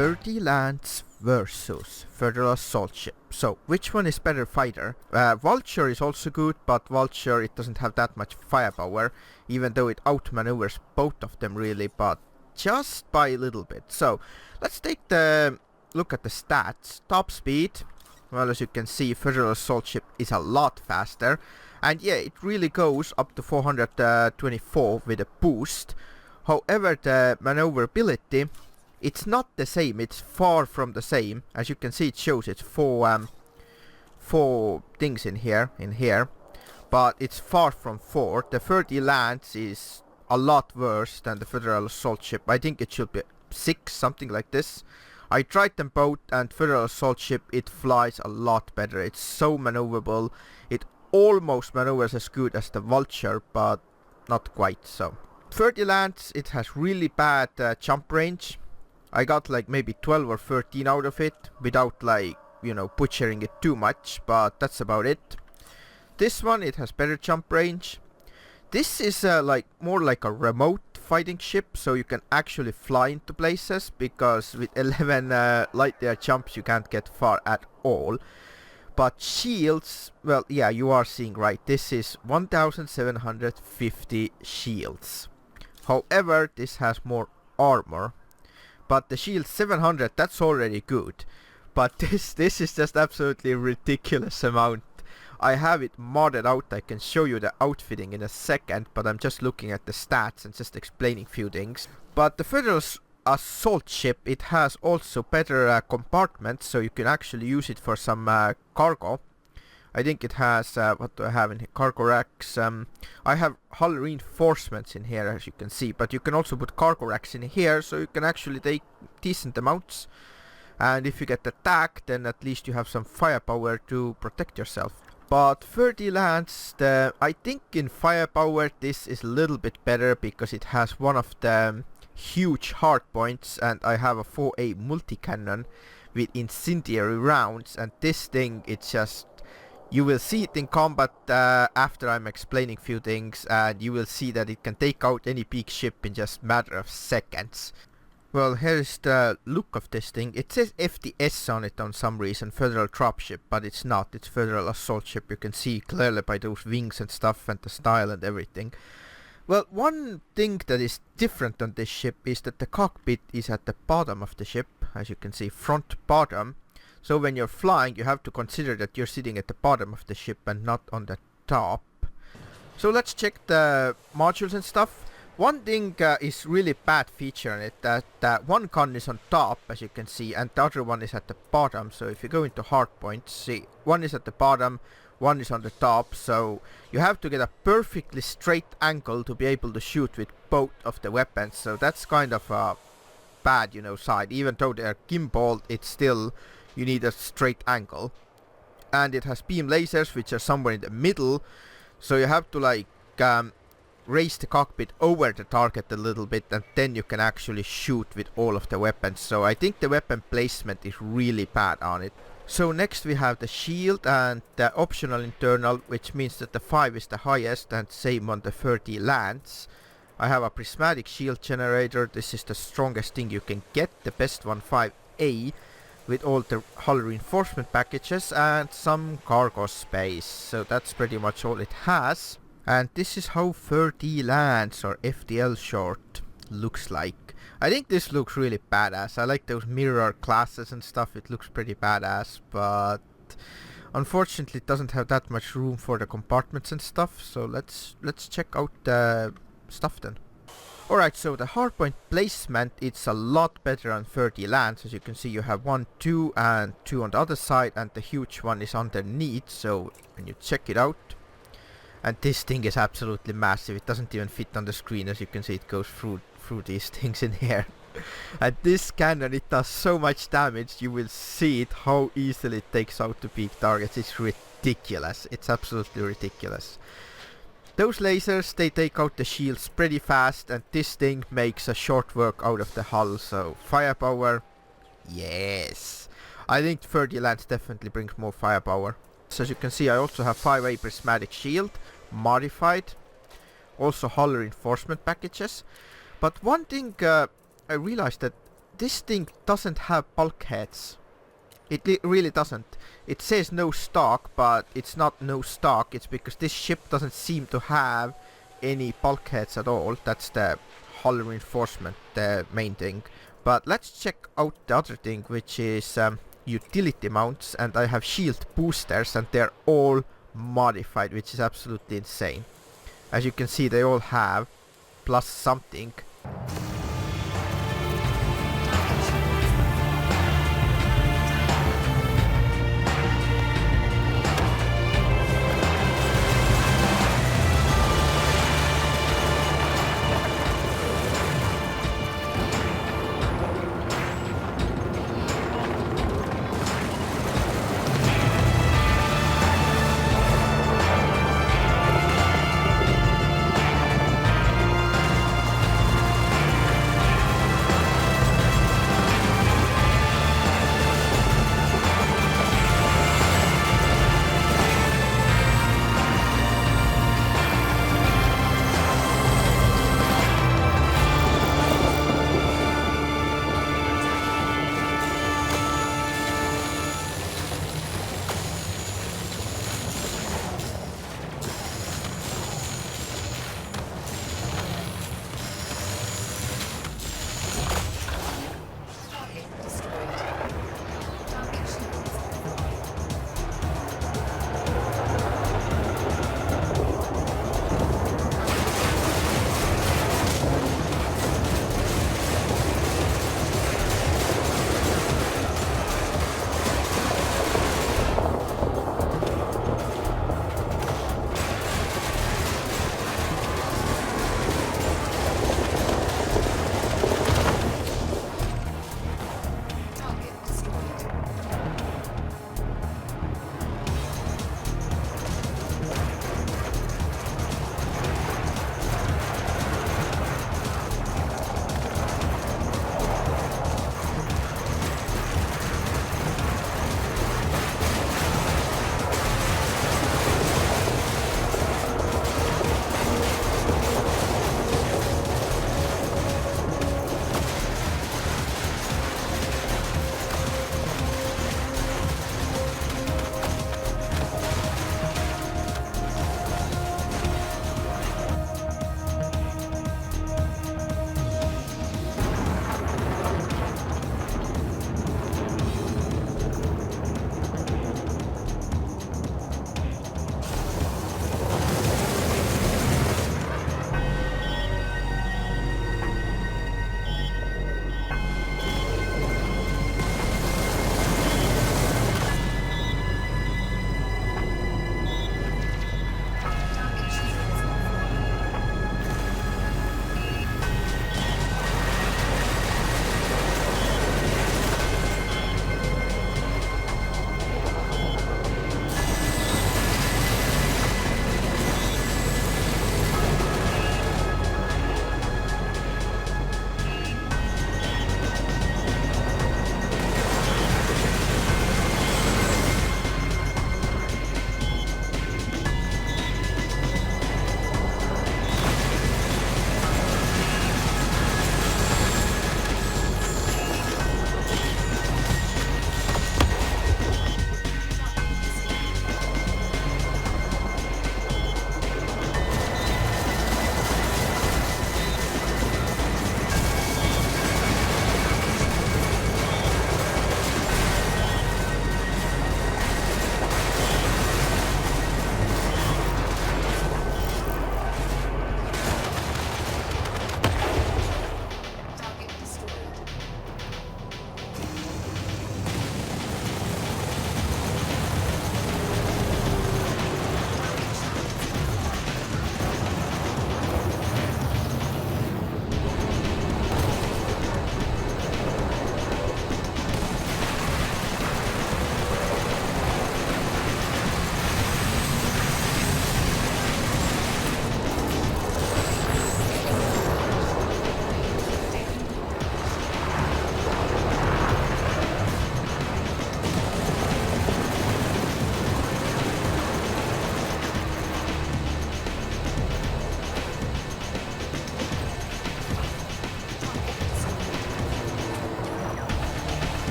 Fer-De-Lance versus Fer-De-Lance assault ship. So, which one is better fighter? Vulture is also good, but Vulture, it doesn't have that much firepower, even though it outmaneuvers both of them really, but just by a little bit. So, let's take the look at the stats. Top speed, well, as you can see, Fer-De-Lance assault ship is a lot faster, and yeah, it really goes up to 424 with a boost. However, the maneuverability, it's not the same, it's far from the same. As you can see, it shows it's four things in here, but it's far from 4. The Fer-De-Lance is a lot worse than the Fer-De-Lance assault ship. I think it should be 6, something like this. I tried them both, and Fer-De-Lance assault ship, it flies a lot better. It's so maneuverable. It almost maneuvers as good as the Vulture, but not quite so. Fer-De-Lance, it has really bad jump range. I got like maybe 12 or 13 out of it without like, you know, butchering it too much, but that's about it. This one, it has better jump range. This is like more like a remote fighting ship, so you can actually fly into places, because with 11 light air jumps you can't get far at all. But shields, well, yeah, you are seeing right, this is 1750 shields. However, this has more armor. But the shield 700, that's already good. But this is just absolutely ridiculous amount. I have it modded out. I can show you the outfitting in a second, but I'm just looking at the stats and just explaining few things. But the Fer-De-Lance assault ship, it has also better compartments, so you can actually use it for some cargo. I think it has, what do I have in here? Cargo racks. I have hull reinforcements in here, as you can see, but you can also put cargo racks in here, so you can actually take decent amounts. And if you get attacked, then at least you have some firepower to protect yourself. But Fer-De-Lance, I think in firepower this is a little bit better, because it has one of the huge hardpoints, and I have a 4A multi-cannon with incendiary rounds, and this thing, it's just... You will see it in combat after I'm explaining few things, and you will see that it can take out any big ship in just matter of seconds. Well, here's the look of this thing. It says FDS on it on some reason, Federal Dropship, but it's not. It's Fer-De-Lance assault ship. You can see clearly by those wings and stuff and the style and everything. Well, one thing that is different on this ship is that the cockpit is at the bottom of the ship, as you can see, front bottom. So when you're flying, you have to consider that you're sitting at the bottom of the ship and not on the top. So let's check the modules and stuff. One thing is really bad feature in it, that one gun is on top, as you can see, and the other one is at the bottom. So if you go into hardpoints, see, one is at the bottom, one is on the top, so you have to get a perfectly straight angle to be able to shoot with both of the weapons. So that's kind of a bad, you know, side. Even though they're gimbaled, it's still... You need a straight angle. And it has beam lasers, which are somewhere in the middle, so you have to like raise the cockpit over the target a little bit, and then you can actually shoot with all of the weapons. So I think the weapon placement is really bad on it. So next we have the shield and the optional internal, which means that the 5 is the highest, and same on the Fer-De-Lance. I have a prismatic shield generator. This is the strongest thing you can get, the best one, 5A, with all the hull reinforcement packages and some cargo space. So that's pretty much all it has. And this is how Fer-De-Lance, or FDL short, looks like. I think this looks really badass. I like those mirror classes and stuff. It looks pretty badass, but unfortunately it doesn't have that much room for the compartments and stuff. So let's check out the stuff then. Alright, so the hardpoint placement, it's a lot better on Fer-De-Lance. As you can see, you have 1, 2, and 2 on the other side, and the huge one is underneath. So when you check it out, and this thing is absolutely massive. It doesn't even fit on the screen. As you can see, it goes through these things in here. And this cannon, it does so much damage. You will see it, how easily it takes out the big targets. It's ridiculous. It's absolutely ridiculous. Those lasers, they take out the shields pretty fast, and this thing makes a short work out of the hull. So firepower, yes. I think Fer-De-Lance definitely brings more firepower. So as you can see, I also have 5A prismatic shield, modified, also hull reinforcement packages. But one thing I realized that this thing doesn't have bulkheads. It really doesn't. It says no stock, but it's not no stock. It's because this ship doesn't seem to have any bulkheads at all. That's the hull reinforcement, the main thing. But let's check out the other thing, which is utility mounts, and I have shield boosters, and they're all modified, which is absolutely insane. As you can see, they all have plus something.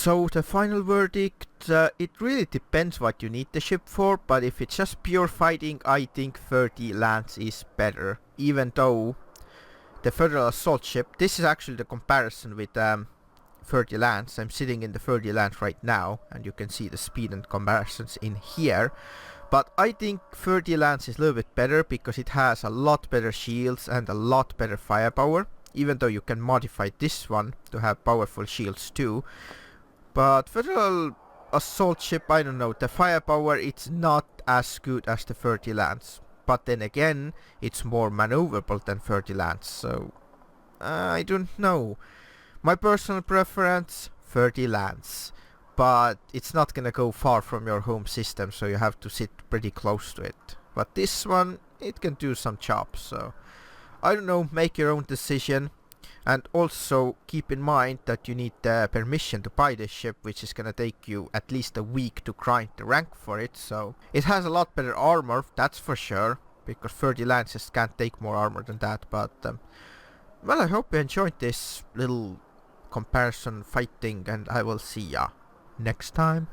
So the final verdict, it really depends what you need the ship for, but if it's just pure fighting, I think Fer-De-Lance is better. Even though the Federal Assault Ship, this is actually the comparison with Fer-De-Lance. I'm sitting in the Fer-De-Lance right now, and you can see the speed and comparisons in here. But I think Fer-De-Lance is a little bit better because it has a lot better shields and a lot better firepower, even though you can modify this one to have powerful shields too. But Federal Assault Ship, I don't know, the firepower, it's not as good as the Fer-De-Lance. But then again, it's more maneuverable than Fer-De-Lance, so I don't know. My personal preference, Fer-De-Lance. But it's not gonna go far from your home system, so you have to sit pretty close to it. But this one, it can do some chops, so I don't know, make your own decision. And also keep in mind that you need the permission to buy this ship, which is gonna take you at least a week to grind the rank for it. So it has a lot better armor, that's for sure, because Fer-De-Lance just can't take more armor than that. But well, I hope you enjoyed this little comparison fighting, and I will see ya next time.